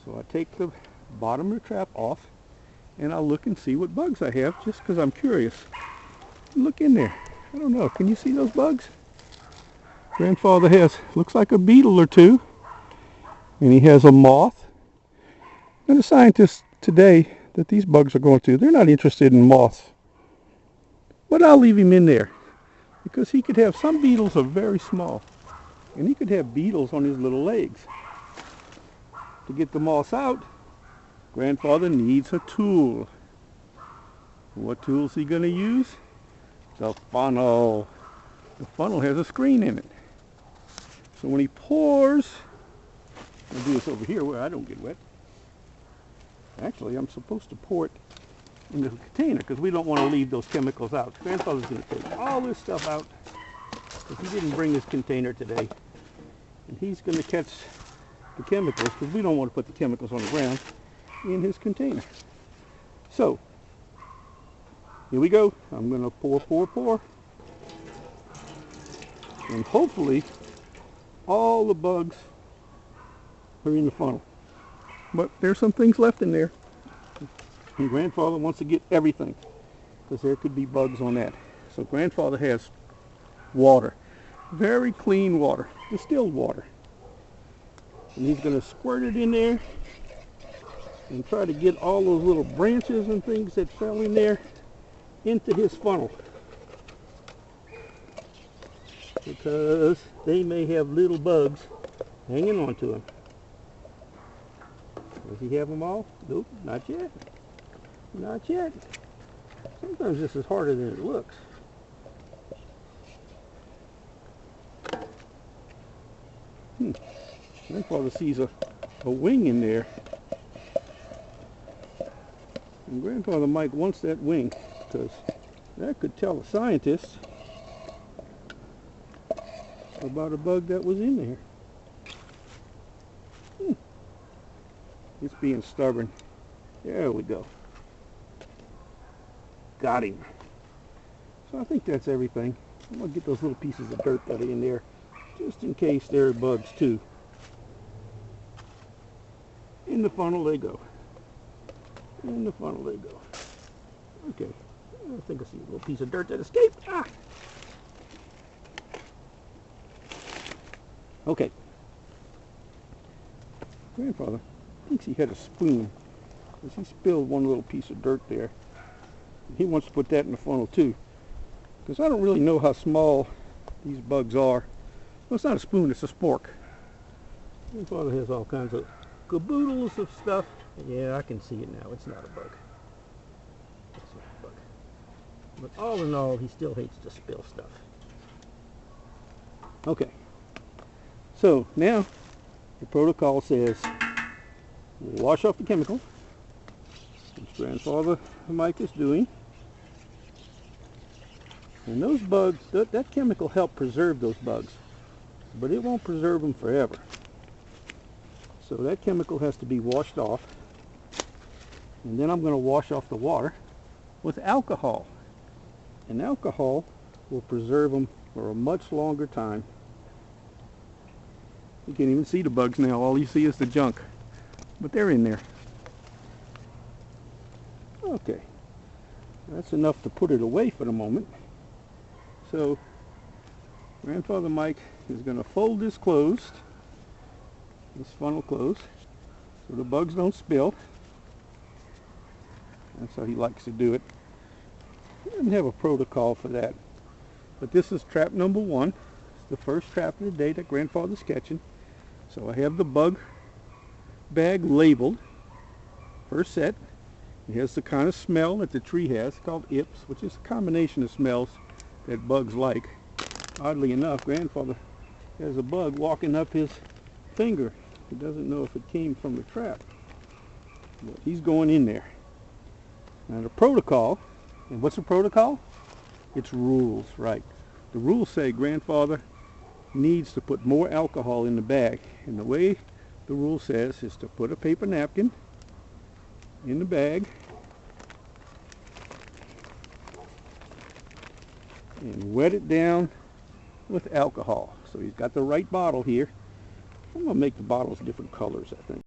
So I take the bottom of the trap off and I'll look and see what bugs I have just because I'm curious. Look in there. I don't know. Can you see those bugs? Grandfather has, looks like a beetle or two. And he has a moth. And the scientists today that these bugs are going to, they're not interested in moths. But I'll leave him in there because he could have, some beetles are very small. And he could have beetles on his little legs. To get the moths out, Grandfather needs a tool. What tool is he going to use? The funnel. The funnel has a screen in it. So when he pours, I'll do this over here where I don't get wet. Actually, I'm supposed to pour it in the container because we don't want to leave those chemicals out. Grandfather's going to take all this stuff out because he didn't bring his container today. And he's going to catch the chemicals because we don't want to put the chemicals on the ground in his container. So, here we go. I'm going to pour. And hopefully, all the bugs are in the funnel. But there's some things left in there. And Grandfather wants to get everything because there could be bugs on that. So Grandfather has water. Very clean water. Distilled water. And he's going to squirt it in there and try to get all those little branches and things that fell in there into his funnel. Because they may have little bugs hanging on to him. Does he have them all? Nope, not yet. Not yet. Sometimes this is harder than it looks. Grandfather sees a wing in there. And Grandfather Mike wants that wing because that could tell a scientist about a bug that was in there. It's being stubborn. There we go. Got him. So I think that's everything. I'm going to get those little pieces of dirt that are in there just in case there are bugs too. In the funnel they go. In the funnel they go. Okay. I think I see a little piece of dirt that escaped. Ah! Okay. Grandfather thinks he had a spoon because he spilled one little piece of dirt there. He wants to put that in the funnel too because I don't really know how small these bugs are. Well, it's not a spoon, it's a spork. Grandfather has all kinds of caboodles of stuff. Yeah, I can see it now. It's not a bug. It's not a bug. But all in all, he still hates to spill stuff. Okay. So now the protocol says wash off the chemical, which Grandfather Mike is doing. And those bugs, that chemical helped preserve those bugs, but it won't preserve them forever. So that chemical has to be washed off. And then I'm going to wash off the water with alcohol. And alcohol will preserve them for a much longer time. You can't even see the bugs now. All you see is the junk. But they're in there. Okay. That's enough to put it away for the moment. So Grandfather Mike is going to fold this closed. This funnel closed. So the bugs don't spill. That's how he likes to do it. He doesn't have a protocol for that. But this is trap number 1. It's the first trap of the day that Grandfather's catching. So I have the bug bag labeled. First set. It has the kind of smell that the tree has called Ips, which is a combination of smells that bugs like. Oddly enough, Grandfather has a bug walking up his finger. He doesn't know if it came from the trap. But he's going in there. Now the protocol, and what's the protocol? It's rules, right. The rules say Grandfather needs to put more alcohol in the bag. And the way the rule says is to put a paper napkin in the bag and wet it down with alcohol. So he's got the right bottle here. I'm going to make the bottles different colors, I think.